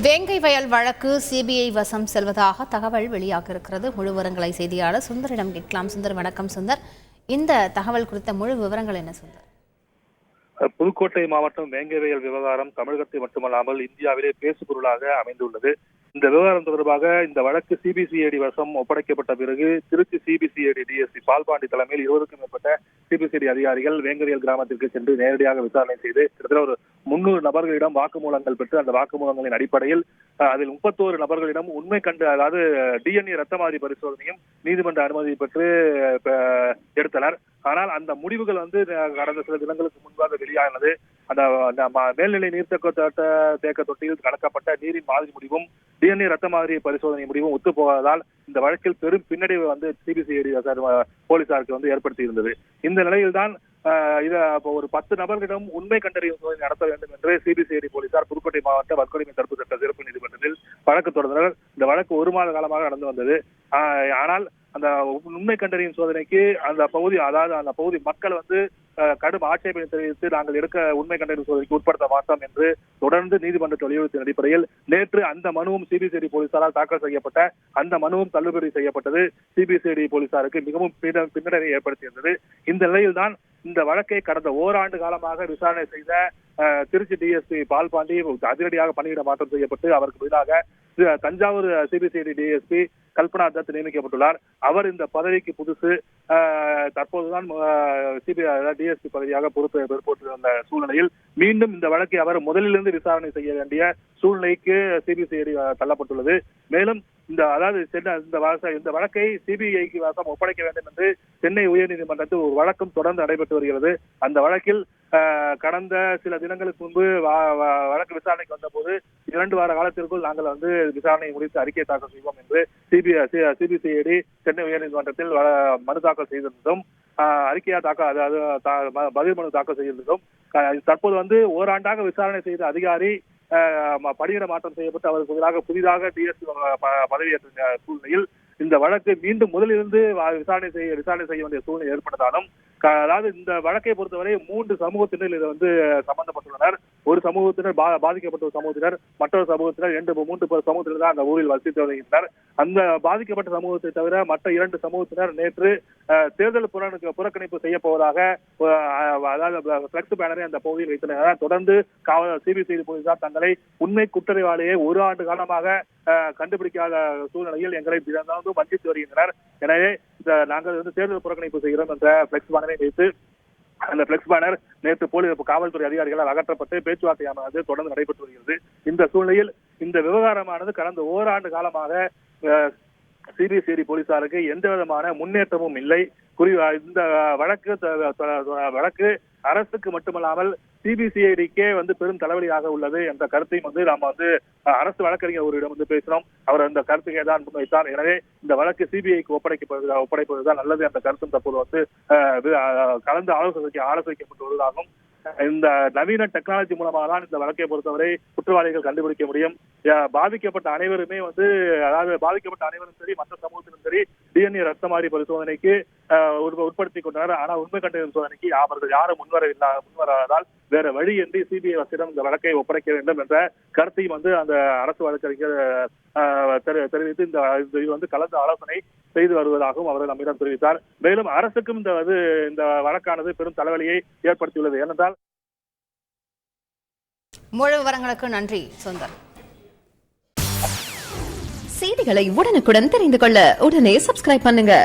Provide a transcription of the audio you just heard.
வேங்கை வயல் வழக்கு சிபிஐ வசம் செல்வதாக தகவல் வெளியாக இருக்கிறது. முழு விவரங்களை செய்தியாளர் சுந்தரிடம் கேட்கலாம். சுந்தர், வணக்கம். சுந்தர், இந்த தகவல் குறித்த முழு விவரங்கள் என்ன சுந்தர்? புதுக்கோட்டை மாவட்டம் வேங்கை வயல் விவகாரம் தமிழகத்தை மட்டுமல்லாமல் இந்தியாவிலே பேசுபொருளாக அமைந்துள்ளது. இந்த விவகாரம் தொடர்பாக இந்த வழக்கு சிபிசிஐடி வசம் ஒப்படைக்கப்பட்ட பிறகு திருச்சி சிபிசிஐடி டிஎஸ்பி பால்பாண்டி தலைமையில் 20க்கும் மேற்பட்ட சிபிசிஐடி அதிகாரிகள் வேங்கவியல் கிராமத்திற்கு சென்று நேரடியாக விசாரணை செய்து கிட்டத்தட்ட ஒரு 300 நபர்களிடம் வாக்குமூலங்கள் பெற்று அந்த வாக்குமூலங்களின் அடிப்படையில் அதில் 31 நபர்களிடம் உண்மை கண்டு, அதாவது டிஎன்ஏ ரத்த மாதிரி பரிசோதனையும் நீதிமன்ற அனுமதி பெற்று எடுத்தனர். ஆனால் அந்த முடிவுகள் கடந்த சில தினங்களுக்கு முன்பாக வெளியானது. அந்த மேல்நிலை நீர்த்தேக்க தொட்டியில் கலக்கப்பட்ட நீரின் மாதிரி முடிவும் டிஎன்ஏ ரத்த மாதிரி பரிசோதனை முடிவும் ஒத்து போவதால் இந்த வழக்கில் பெரும் பின்னடைவு சிபிசிஐடி போலீசாருக்கு ஏற்படுத்தி இருந்தது. இந்த நிலையில்தான் ஒரு 10 நபர்களிடம் உண்மை கண்டறியும் சோதனை நடத்த வேண்டும் என்று சிபிசிஐடி போலீசார் புதுக்கோட்டை மாவட்ட வன்கொடுமை தடுப்பு சட்ட சிறப்பு நீதிமன்றத்தில் வழக்கு தொடர்ந்தனர். இந்த வழக்கு 1 மாத காலமாக நடந்து வந்தது. ஆனால் அந்த உண்மை கண்டறியும் சோதனைக்கு அந்த பகுதி மக்கள் கடும் ஆட்சேபனை தெரிவித்து நாங்கள் எடுக்க உண்மை கண்டறியும் சோதனைக்கு உட்படுத்த மாட்டோம் என்று தொடர்ந்து நீதிமன்றத்தில் வலியுறுத்திய அடிப்படையில் நேற்று அந்த மனுவும் சிபிசிஐடி போலீசாரால் தாக்கல் செய்யப்பட்ட அந்த மனுவும் தள்ளுபடி செய்யப்பட்டது. சிபிசிஐடி போலீசாருக்கு மிகவும் பின்னடைவை ஏற்படுத்தியிருந்தது. இந்த நிலையில்தான் இந்த வழக்கை கடந்த ஓராண்டு காலமாக விசாரணை செய்த திருச்சி டிஎஸ்பி பால்பாண்டி அதிரடியாக பணியிட மாற்றம் செய்யப்பட்டு அவருக்கு பதிலாக தஞ்சாவூர் சிபிசிஐடி டிஎஸ்பி கல்பனா தத் நியமிக்கப்பட்டுள்ளார். அவர் இந்த பதவிக்கு புதுசு. தற்போதுதான் டிஎஸ்பி பதவியாக பொறுப்பேற்று வந்த சூழ்நிலையில் மீண்டும் இந்த வழக்கை அவர் முதலிலிருந்து விசாரணை செய்ய வேண்டிய சூழ்நிலைக்கு சிபிசிஐடி தள்ளப்பட்டுள்ளது. மேலும் இந்த வழக்கை சிபிஐக்கு வசம் ஒப்படைக்க வேண்டும் என்று சென்னை உயர்நீதிமன்றத்தில் ஒரு வழக்கம் தொடர்ந்து நடைபெற்று வருகிறது. அந்த வழக்கில் கடந்த சில தினங்களுக்கு முன்பு வழக்கு விசாரணைக்கு வந்த போது 2 வார காலத்திற்குள் நாங்கள் விசாரணை முடித்து அறிக்கை தாக்கல் செய்வோம் என்று சிபிசிஐடி சென்னை உயர்நீதிமன்றத்தில் மனு தாக்கல் செய்திருந்தோம். அறிக்கையா பதில் மனு தாக்கல் செய்திருந்தோம். தற்போது ஓராண்டாக விசாரணை செய்த அதிகாரி பணியிட மாற்றம் செய்யப்பட்டு அவருக்கு புதிதாக டிஎஸ்பி பதவியேற்ற சூழ்நிலையில் இந்த வழக்கு மீண்டும் முதலிலிருந்து விசாரணை செய்ய வேண்டிய சூழ்நிலை ஏற்பட்டதாலும், இந்த வழக்கை பொறுத்தவரை 3 சமூகத்தினர் சம்பந்தப்பட்டுள்ளனர். ஒரு சமூகத்தினர் பாதிக்கப்பட்ட ஒரு சமூகத்தினர், மற்றொரு சமூகத்தினர், 3 சமூகத்தினர் தான் அந்த ஊரில் வசித்து வருகின்றனர். அந்த பாதிக்கப்பட்ட சமூகத்தை தவிர மற்ற 2 சமூகத்தினர் நேற்று தேர்தல் புறக்கணிப்பு செய்ய போவதாக பிளக்ஸ் பேனரை அந்த பகுதியில் வைத்தனர். தொடர்ந்து சிபிசிஐடி போலீசார் தங்களை உண்மை குற்றவாளியை 1 ஆண்டு காலமாக கண்டுபிடிக்காத சூழ்நிலையில் எங்களை வஞ்சித்து வருகின்றனர். எனவே நாங்கள் தேர்தல் புறக்கணிப்பு செய்கிறோம் என்ற பிளக்ஸ் பேனரை வைத்து அந்த பிளக்ஸ் பேனர் நேற்று காவல்துறை அதிகாரிகளால் அகற்றப்பட்டு பேச்சுவார்த்தையானது தொடர்ந்து நடைபெற்று வருகிறது. இந்த சூழ்நிலையில் இந்த விவகாரமானது கடந்த ஓராண்டு காலமாக சிபிசிஐடி போலீசாருக்கு எந்த விதமான முன்னேற்றமும் இல்லை. இந்த வழக்கு அரசுக்கு மட்டுமல்லாமல் சிபிசிஐடிக்கே பெரும் தலைவலியாக உள்ளது என்ற கருத்தையும் நாம் அரசு வழக்கறிஞர் ஒருவரிடம் பேசினோம். அவர் அந்த கருத்துக்கே தான் முன்வைத்தார். எனவே இந்த வழக்கு சிபிஐக்கு ஒப்படைப்பதுதான் நல்லது என்ற கருத்தும் தற்போது கலந்து ஆலோசிக்கப்பட்டு வருவதாகவும், இந்த நவீன டெக்னாலஜி மூலமாக தான் இந்த வழக்கை பொறுத்தவரை குற்றவாளிகள் கண்டுபிடிக்க முடியும். பாதிக்கப்பட்ட அனைவருமே பாதிக்கப்பட்ட அனைவரும் சரி, மற்ற சமூகத்திலும் சரி, டிஎன்ஏ ரத்த மாதிரி பரிசோதனைக்கு உட்படுத்திக் கொண்டனர். ஆனால் உண்மை கண்டறியும் சோதனைக்கு அவர்கள் யாரும் முன்வராததால் வேற வழியின்றி சிபிஐ வசத்திடம் இந்த வழக்கை ஒப்படைக்க வேண்டும் என்ற கருத்தையும் அந்த அரசு வழக்கறிஞர் தெரிவித்து இந்த கலந்து ஆலோசனை செய்து வருவதாகவும் அவர் நம்மிடம் தெரிவித்தார். மேலும் அரசுக்கும் இந்த வழக்கானது பெரும் தலைவலியை ஏற்படுத்தியுள்ளது. ஏனென்றால் முழு விவரங்களுக்கு நன்றி சுந்தர். செய்திகளை உடனுக்குடன் தெரிந்து கொள்ள உடனே சப்ஸ்கிரைப் பண்ணுங்க.